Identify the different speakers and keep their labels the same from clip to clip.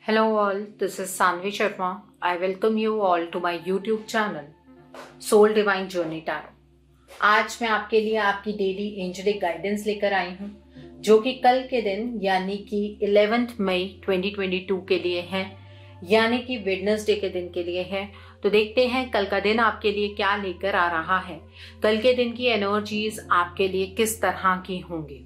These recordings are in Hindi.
Speaker 1: Hello all, this is Sanvi Sharma. I welcome you all to my YouTube channel Soul Divine Journey Tarot. आज मैं आपके लिए आपकी डेली एंजेलिक गाइडेंस लेकर आई हूँ जो कि कल के दिन यानी कि 11 मई 2022 के लिए है, यानी कि वेडनेसडे के दिन के लिए है। तो देखते हैं कल का दिन आपके लिए क्या लेकर आ रहा है, कल के दिन की एनर्जीज आपके लिए किस तरह की होंगी।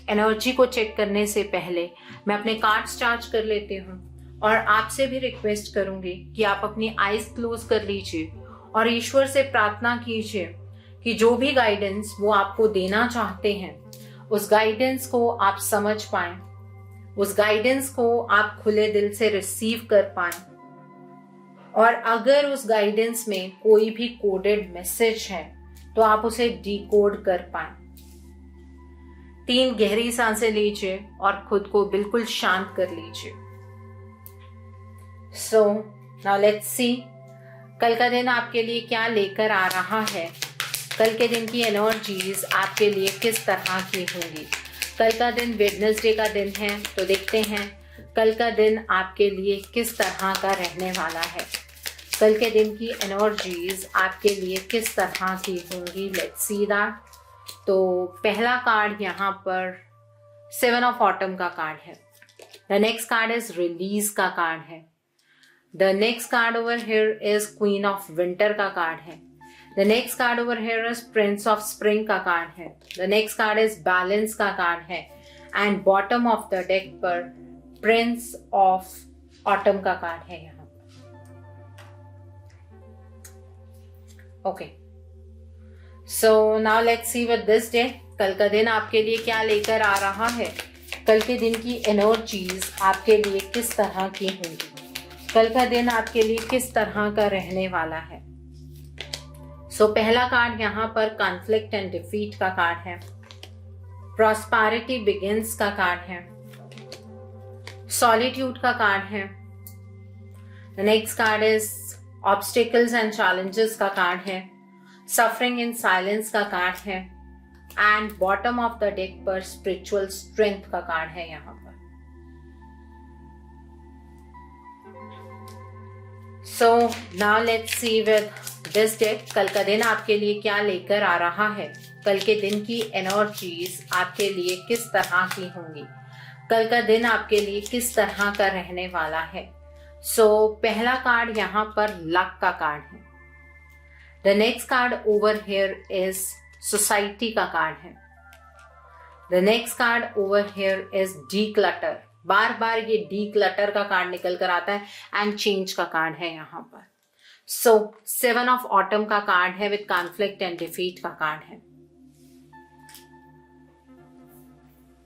Speaker 1: एनर्जी को चेक करने से पहले मैं अपने कार्ड्स चार्ज कर लेती हूँ और आपसे भी रिक्वेस्ट करूंगी कि आप अपनी आईज क्लोज कर लीजिए और ईश्वर से प्रार्थना कीजिए कि जो भी गाइडेंस वो आपको देना चाहते हैं उस गाइडेंस को आप समझ पाएं, उस गाइडेंस को आप खुले दिल से रिसीव कर पाएं। और अगर उस गाइडेंस में कोई भी कोडेड मैसेज है तो आप उसे डिकोड कर पाएं। 3 गहरी सांसें लीजिए और खुद को बिल्कुल शांत कर लीजिए। नाउ लेट्स सी कल का दिन आपके लिए क्या लेकर आ रहा है, कल के दिन की एनर्जीज आपके लिए किस तरह की होंगी। कल का दिन वेडनेसडे का दिन है, तो देखते हैं कल का दिन आपके लिए किस तरह का रहने वाला है, कल के दिन की एनर्जीज आपके लिए किस तरह की होंगी। Let's see that. तो पहला कार्ड यहाँ पर 7 ऑफ ऑटम का कार्ड है। The next card is release का कार्ड है। The next card over here is queen of winter का कार्ड है। The next card over here is Prince of spring का कार्ड है। The next card is balance का कार्ड है and bottom of the deck पर प्रिंस ऑफ ऑटम का कार्ड है यहाँ पर। Okay, so now let's see with this day कल का दिन आपके लिए क्या लेकर आ रहा है, कल के दिन की एनर्जीज आपके लिए किस तरह की होंगी, कल का दिन आपके लिए किस तरह का रहने वाला है। पहला कार्ड यहाँ पर कॉन्फ्लिक्ट एंड डिफीट का कार्ड है। प्रॉस्पेरिटी बिगिंस का कार्ड है। सॉलिट्यूड का कार्ड है। The next card is obstacles and challenges का कार्ड है। सफरिंग इन साइलेंस का कार्ड है and bottom of the deck पर स्पिरिचुअल स्ट्रेंथ का कार्ड है यहाँ पर। Now let's see with this deck कल का दिन आपके लिए क्या लेकर आ रहा है, कल के दिन की एनर्जीज आपके लिए किस तरह की होंगी, कल का दिन आपके लिए किस तरह का रहने वाला है। पहला कार्ड यहाँ पर लक का कार्ड है। The next card over here is society का कार्ड है। The next card over here is declutter. बार बार ये डीक्लटर का कार्ड निकल कर आता है एंड चेंज का कार्ड है यहाँ पर। 7 ऑफ ऑटम का कार्ड है विद कॉन्फ्लिक्ट एंड डिफीट का कार्ड है।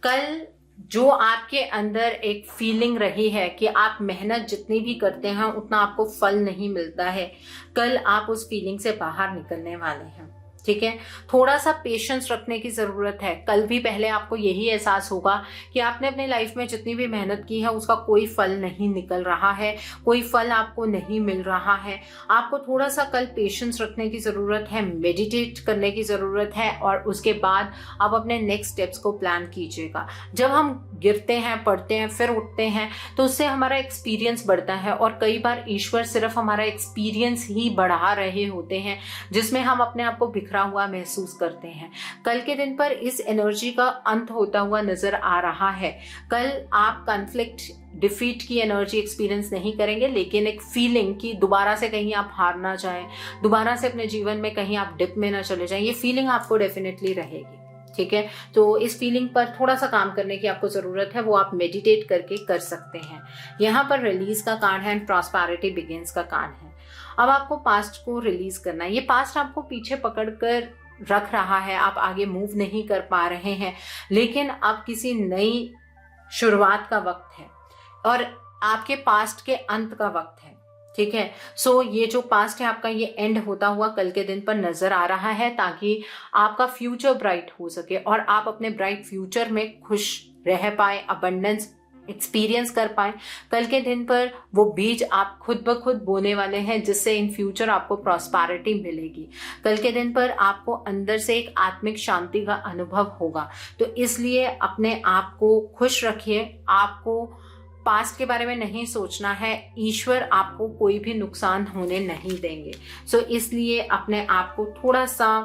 Speaker 1: कल जो आपके अंदर एक फीलिंग रही है कि आप मेहनत जितनी भी करते हैं उतना आपको फल नहीं मिलता है, कल आप उस फीलिंग से बाहर निकलने वाले हैं। ठीक है, थोड़ा सा पेशेंस रखने की जरूरत है। कल भी पहले आपको यही एहसास होगा कि आपने अपनी लाइफ में जितनी भी मेहनत की है उसका कोई फल नहीं निकल रहा है, कोई फल आपको नहीं मिल रहा है। आपको थोड़ा सा कल पेशेंस रखने की जरूरत है, मेडिटेट करने की जरूरत है और उसके बाद आप अपने नेक्स्ट स्टेप्स को प्लान कीजिएगा। जब हम गिरते हैं, पढ़ते हैं, फिर उठते हैं तो उससे हमारा एक्सपीरियंस बढ़ता है और कई बार ईश्वर सिर्फ हमारा एक्सपीरियंस ही बढ़ा रहे होते हैं जिसमें हम अपने आप को बिखरा हुआ महसूस करते हैं। कल के दिन पर इस एनर्जी का अंत होता हुआ नजर आ रहा है। कल आप कॉन्फ्लिक्ट डिफीट की एनर्जी एक्सपीरियंस नहीं करेंगे, लेकिन एक फीलिंग कि दोबारा से कहीं आप हार ना जाएं, दोबारा से अपने जीवन में कहीं आप डिप में ना चले जाएं, ये फीलिंग आपको डेफिनेटली रहेगी। ठीक है, तो इस फीलिंग पर थोड़ा सा काम करने की आपको जरूरत है, वो आप मेडिटेट करके कर सकते हैं। यहाँ पर रिलीज का कार्ड है एंड प्रॉस्पेरिटी बिगिंस का कार्ड है। अब आपको पास्ट को रिलीज करना है। ये पास्ट आपको पीछे पकड़कर रख रहा है, आप आगे मूव नहीं कर पा रहे हैं, लेकिन अब किसी नई शुरुआत का वक्त है और आपके पास्ट के अंत का वक्त है। ठीक है, ये जो पास्ट है आपका ये एंड होता हुआ कल के दिन पर नजर आ रहा है ताकि आपका फ्यूचर ब्राइट हो सके और आप अपने ब्राइट फ्यूचर में खुश रह पाए, अबंडेंस एक्सपीरियंस कर पाए। कल के दिन पर वो बीज आप खुद ब खुद बोने वाले हैं जिससे इन फ्यूचर आपको प्रॉस्पेरिटी मिलेगी। कल के दिन पर आपको अंदर से एक आत्मिक शांति का अनुभव होगा। तो इसलिए अपने आप को खुश रखिए, आपको पास्ट के बारे में नहीं सोचना है, ईश्वर आपको कोई भी नुकसान होने नहीं देंगे। सो इसलिए अपने आप को थोड़ा सा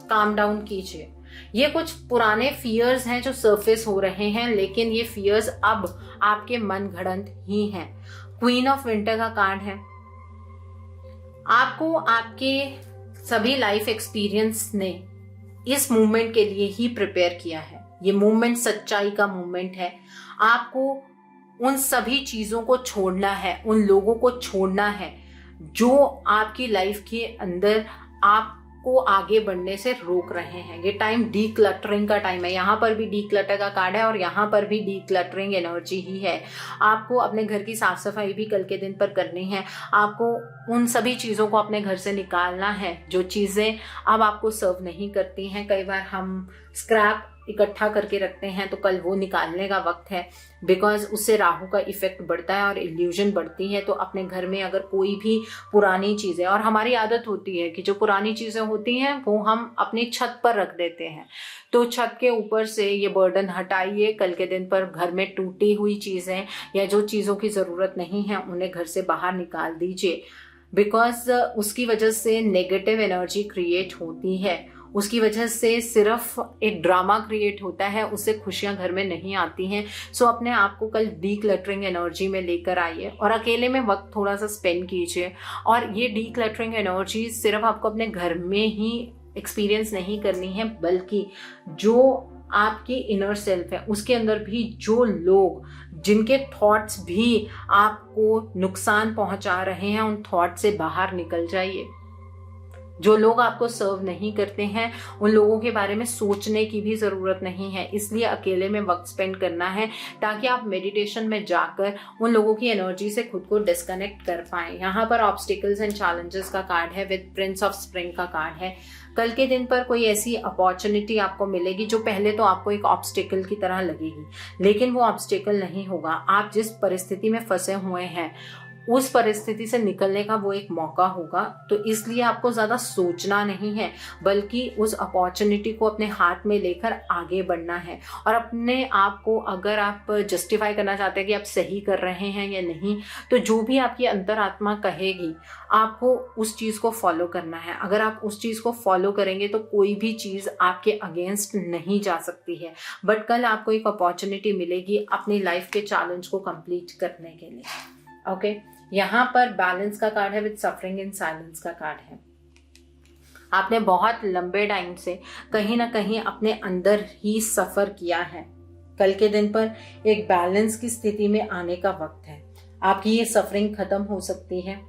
Speaker 1: काम डाउन कीजिए। ये कुछ पुराने फियर्स हैं जो सरफेस हो रहे हैं, लेकिन ये फियर्स अब आपके मन घड़ंत ही हैं। क्वीन ऑफ विंटर का कार्ड है। आपको आपके सभी लाइफ एक्सपीरियंस ने इस मूवमेंट के लिए ही प्रिपेयर किया है। ये मूवमेंट सच्चाई का मूवमेंट है। आपको उन सभी चीजों को छोड़ना है, उन लोगों को छोड़ना है जो आपकी लाइफ के अंदर आपको आगे बढ़ने से रोक रहे हैं। ये टाइम डीक्लटरिंग का टाइम है। यहाँ पर भी डीक्लटर का कार्ड है और यहाँ पर भी डीक्लटरिंग एनर्जी ही है। आपको अपने घर की साफ सफाई भी कल के दिन पर करनी है। आपको उन सभी चीज़ों को अपने घर से निकालना है जो चीज़ें अब आपको सर्व नहीं करती हैं। कई बार हम स्क्रैप इकट्ठा करके रखते हैं, तो कल वो निकालने का वक्त है, बिकॉज उससे राहु का इफेक्ट बढ़ता है और इल्यूजन बढ़ती है। तो अपने घर में अगर कोई भी पुरानी चीज़ें, और हमारी आदत होती है कि जो पुरानी चीज़ें होती हैं वो हम अपनी छत पर रख देते हैं, तो छत के ऊपर से ये बर्डन हटाइए। कल के दिन पर घर में टूटी हुई चीज़ें या जो चीज़ों की ज़रूरत नहीं है उन्हें घर से बाहर निकाल दीजिए, बिकॉज उसकी वजह से नेगेटिव एनर्जी क्रिएट होती है। उसकी वजह से सिर्फ एक ड्रामा क्रिएट होता है, उससे खुशियां घर में नहीं आती हैं। सो अपने आप को कल डीक्लटरिंग एनर्जी में लेकर आइए और अकेले में वक्त थोड़ा सा स्पेंड कीजिए। और ये डीक्लटरिंग एनर्जी सिर्फ आपको अपने घर में ही एक्सपीरियंस नहीं करनी है, बल्कि जो आपकी इनर सेल्फ है उसके अंदर भी जो लोग जिनके थॉट्स भी आपको नुकसान पहुंचा रहे हैं, उन थॉट से बाहर निकल जाइए। जो लोग आपको सर्व नहीं करते हैं उन लोगों के बारे में सोचने की भी ज़रूरत नहीं है। इसलिए अकेले में वक्त स्पेंड करना है ताकि आप मेडिटेशन में जाकर उन लोगों की एनर्जी से खुद को डिस्कनेक्ट कर पाएं। यहाँ पर ऑब्स्टिकल्स एंड चैलेंजेस का कार्ड है विद प्रिंस ऑफ स्प्रिंग का कार्ड है। कल के दिन पर कोई ऐसी अपॉर्चुनिटी आपको मिलेगी जो पहले तो आपको एक ऑब्स्टिकल की तरह लगेगी, लेकिन वो ऑब्स्टिकल नहीं होगा। आप जिस परिस्थिति में फंसे हुए हैं उस परिस्थिति से निकलने का वो एक मौका होगा। तो इसलिए आपको ज़्यादा सोचना नहीं है, बल्कि उस अपॉर्चुनिटी को अपने हाथ में लेकर आगे बढ़ना है। और अपने आप को अगर आप जस्टिफाई करना चाहते हैं कि आप सही कर रहे हैं या नहीं, तो जो भी आपकी अंतरात्मा कहेगी आपको उस चीज़ को फॉलो करना है। अगर आप उस चीज़ को फॉलो करेंगे तो कोई भी चीज़ आपके अगेंस्ट नहीं जा सकती है। बट कल आपको एक अपॉर्चुनिटी मिलेगी अपनी लाइफ के चैलेंज को कंप्लीट करने के लिए। ओके, यहाँ पर बैलेंस का कार्ड है विद सफरिंग इन साइलेंस का कार्ड है। आपने बहुत लंबे टाइम से कहीं ना कहीं अपने अंदर ही सफर किया है। कल के दिन पर एक बैलेंस की स्थिति में आने का वक्त है। आपकी ये सफरिंग खत्म हो सकती है।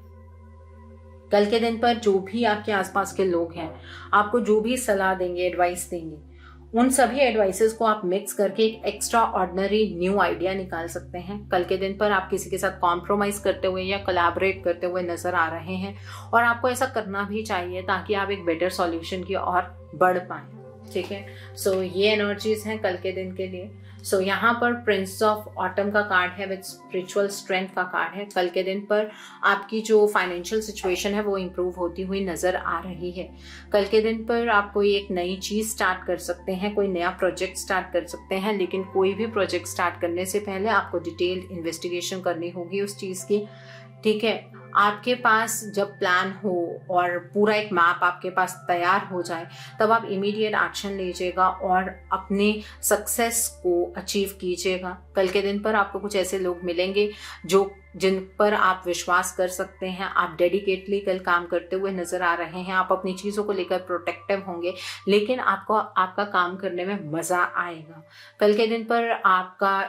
Speaker 1: कल के दिन पर जो भी आपके आसपास के लोग हैं आपको जो भी सलाह देंगे, एडवाइस देंगे, उन सभी एडवाइसेस को आप मिक्स करके एक एक्स्ट्रा ऑर्डिनरी न्यू आइडिया निकाल सकते हैं। कल के दिन पर आप किसी के साथ कॉम्प्रोमाइज करते हुए या कोलैबोरेट करते हुए नजर आ रहे हैं, और आपको ऐसा करना भी चाहिए ताकि आप एक बेटर सॉल्यूशन की ओर बढ़ पाएं। ठीक है, सो ये एनर्जीज हैं कल के दिन के लिए। सो यहाँ पर प्रिंस ऑफ ऑटम का कार्ड है विद स्पिरिचुअल स्ट्रेंथ का कार्ड है। कल के दिन पर आपकी जो फाइनेंशियल सिचुएशन है वो इम्प्रूव होती हुई नजर आ रही है। कल के दिन पर आप कोई एक नई चीज स्टार्ट कर सकते हैं, कोई नया प्रोजेक्ट स्टार्ट कर सकते हैं, लेकिन कोई भी प्रोजेक्ट स्टार्ट करने से पहले आपको डिटेल्ड इन्वेस्टिगेशन करनी होगी उस चीज की। ठीक है, आपके पास जब प्लान हो और पूरा एक मैप आपके पास तैयार हो जाए तब आप इमीडिएट एक्शन लीजिएगा और अपने सक्सेस को अचीव कीजिएगा। कल के दिन पर आपको कुछ ऐसे लोग मिलेंगे जिन पर आप विश्वास कर सकते हैं। आप डेडिकेटली कल काम करते हुए नजर आ रहे हैं। आप अपनी चीज़ों को लेकर प्रोटेक्टिव होंगे, लेकिन आपको आपका काम करने में मज़ा आएगा। कल के दिन पर आपका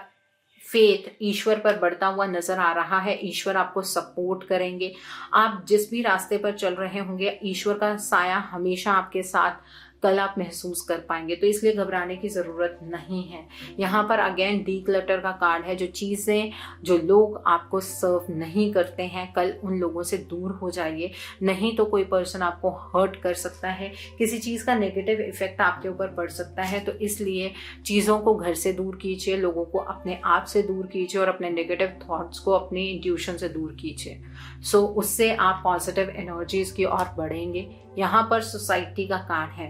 Speaker 1: फेथ ईश्वर पर बढ़ता हुआ नजर आ रहा है। ईश्वर आपको सपोर्ट करेंगे। आप जिस भी रास्ते पर चल रहे होंगे ईश्वर का साया हमेशा आपके साथ कल आप महसूस कर पाएंगे, तो इसलिए घबराने की ज़रूरत नहीं है। यहाँ पर अगेन डीक्लटर का कार्ड है। जो चीज़ें, जो लोग आपको सर्व नहीं करते हैं, कल उन लोगों से दूर हो जाइए, नहीं तो कोई पर्सन आपको हर्ट कर सकता है, किसी चीज़ का नेगेटिव इफेक्ट आपके ऊपर पड़ सकता है। तो इसलिए चीज़ों को घर से दूर कीजिए, लोगों को अपने आप से दूर कीजिए और अपने नेगेटिव थॉट्स को अपनी इंट्यूशन से दूर कीजिए। सो उससे आप पॉजिटिव एनर्जीज की ओर बढ़ेंगे। यहाँ पर सोसाइटी का कार्ड है।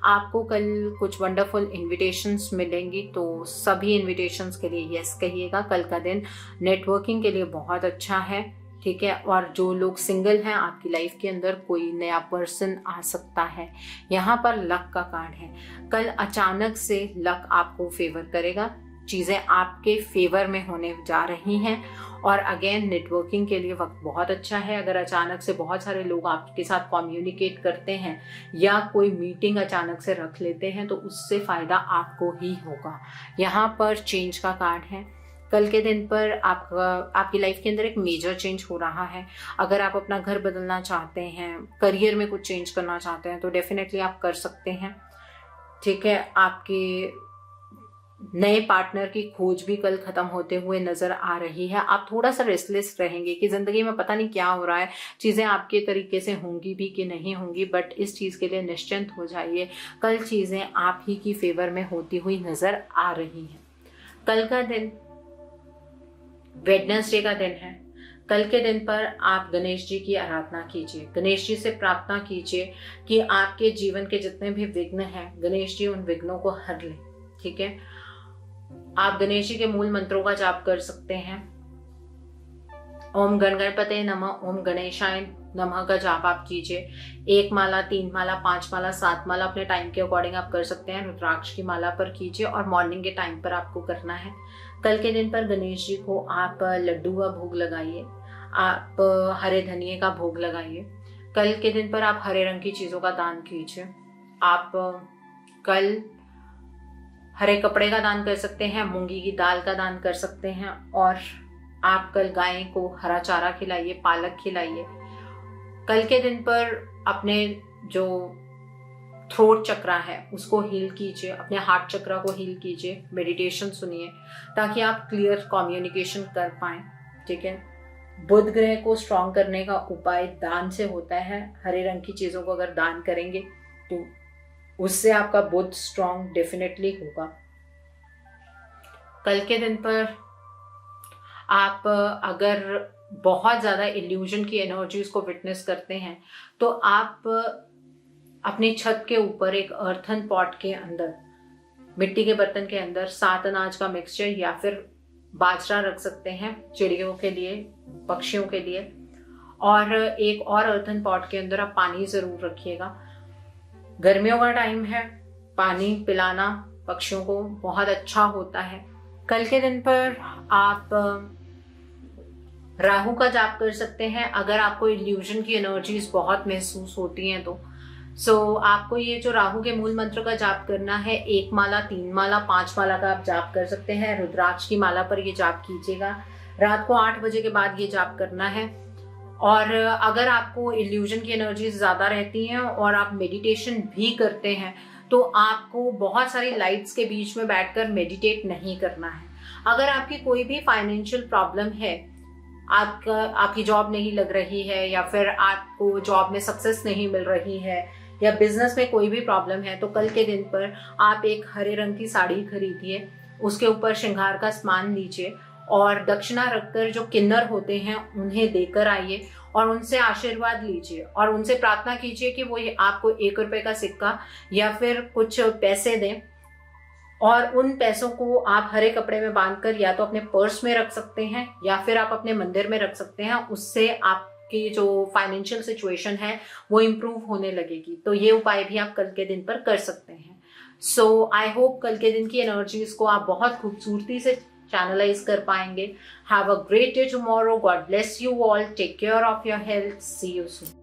Speaker 1: आपको कल कुछ वंडरफुल इनविटेशंस मिलेंगी, तो सभी इनविटेशंस के लिए यस कहिएगा। कल का दिन नेटवर्किंग के लिए बहुत अच्छा है, ठीक है। और जो लोग सिंगल हैं, आपकी लाइफ के अंदर कोई नया पर्सन आ सकता है। यहाँ पर लक का कार्ड है। कल अचानक से लक आपको फेवर करेगा, चीज़ें आपके फेवर में होने जा रही हैं। और अगेन नेटवर्किंग के लिए वक्त बहुत अच्छा है। अगर अचानक से बहुत सारे लोग आपके साथ कम्युनिकेट करते हैं या कोई मीटिंग अचानक से रख लेते हैं, तो उससे फ़ायदा आपको ही होगा। यहाँ पर चेंज का कार्ड है। कल के दिन पर आपकी लाइफ के अंदर एक मेजर चेंज हो रहा है। अगर आप अपना घर बदलना चाहते हैं, करियर में कुछ चेंज करना चाहते हैं, तो डेफिनेटली आप कर सकते हैं, ठीक है। आपके नए पार्टनर की खोज भी कल खत्म होते हुए नजर आ रही है। आप थोड़ा सा रेस्टलेस रहेंगे कि जिंदगी में पता नहीं क्या हो रहा है, चीजें आपके तरीके से होंगी भी कि नहीं होंगी, बट इस चीज के लिए निश्चिंत हो जाइए। कल चीजें आप ही की फेवर में होती हुई नजर आ रही हैं। कल का दिन वेडनेसडे का दिन है। कल के दिन पर आप गणेश जी की आराधना कीजिए, गणेश जी से प्रार्थना कीजिए कि आपके जीवन के जितने भी विघ्न हैं, गणेश जी उन विघ्नों को हर लें, ठीक है। आप गणेश जी के मूल मंत्रों का जाप कर सकते हैं। ओम गण गणपते नमः, ओम गणेशाय नमः का जाप आप कीजिए। 1 माला, 3 माला, 5 माला, 7 माला अपने टाइम के अकॉर्डिंग आप कर सकते हैं। रुद्राक्ष की माला पर कीजिए और मॉर्निंग के टाइम पर आपको करना है। कल के दिन पर गणेश जी को आप लड्डू का भोग लगाइए, आप हरे धनिये का भोग लगाइए। कल के दिन पर आप हरे रंग की चीज़ों का दान कीजिए। आप कल हरे कपड़े का दान कर सकते हैं, मूंगी की दाल का दान कर सकते हैं, और आप कल गाय को हरा चारा खिलाइए, पालक खिलाइए। कल के दिन पर अपने जो थ्रोट चक्रा है उसको हील कीजिए, अपने हार्ट चक्रा को हील कीजिए, मेडिटेशन सुनिए ताकि आप क्लियर कम्युनिकेशन कर पाएं, ठीक है। बुध ग्रह को स्ट्रॉन्ग करने का उपाय दान से होता है। हरे रंग की चीजों को अगर दान करेंगे तो उससे आपका बुध स्ट्रॉन्ग डेफिनेटली होगा। कल के दिन पर आप अगर बहुत ज्यादा इल्यूजन की एनर्जीज को विटनेस करते हैं, तो आप अपनी छत के ऊपर एक अर्थन पॉट के अंदर, मिट्टी के बर्तन के अंदर 7 अनाज का मिक्सचर या फिर बाजरा रख सकते हैं, चिड़ियों के लिए, पक्षियों के लिए। और एक और अर्थन पॉट के अंदर आप पानी जरूर रखिएगा। गर्मियों का टाइम है, पानी पिलाना पक्षियों को बहुत अच्छा होता है। कल के दिन पर आप राहु का जाप कर सकते हैं अगर आपको इल्यूजन की एनर्जीज बहुत महसूस होती हैं तो। आपको ये जो राहु के मूल मंत्र का जाप करना है, 1 माला, 3 माला, 5 माला का आप जाप कर सकते हैं। रुद्राक्ष की माला पर ये जाप कीजिएगा। रात को 8 बजे के बाद ये जाप करना है। और अगर आपको इल्यूजन की एनर्जीज ज्यादा रहती हैं और आप मेडिटेशन भी करते हैं, तो आपको बहुत सारी लाइट्स के बीच में बैठकर मेडिटेट नहीं करना है। अगर आपकी कोई भी फाइनेंशियल प्रॉब्लम है, आपकी जॉब नहीं लग रही है, या फिर आपको जॉब में सक्सेस नहीं मिल रही है, या बिजनेस में कोई भी प्रॉब्लम है, तो कल के दिन पर आप एक हरे रंग की साड़ी खरीदिए, उसके ऊपर श्रृंगार का सामान लीजिए और दक्षिणा रखकर जो किन्नर होते हैं उन्हें देकर आइए और उनसे आशीर्वाद लीजिए और उनसे प्रार्थना कीजिए कि वो आपको 1 रुपए का सिक्का या फिर कुछ पैसे दें। और उन पैसों को आप हरे कपड़े में बांधकर या तो अपने पर्स में रख सकते हैं या फिर आप अपने मंदिर में रख सकते हैं। उससे आपकी जो फाइनेंशियल सिचुएशन है वो इम्प्रूव होने लगेगी। तो ये उपाय भी आप कल के दिन पर कर सकते हैं। आई होप कल के दिन की एनर्जीज को आप बहुत खूबसूरती से चैनलाइज कर पाएंगे। Have a great day tomorrow. God bless you all. Take care of your health. See you soon.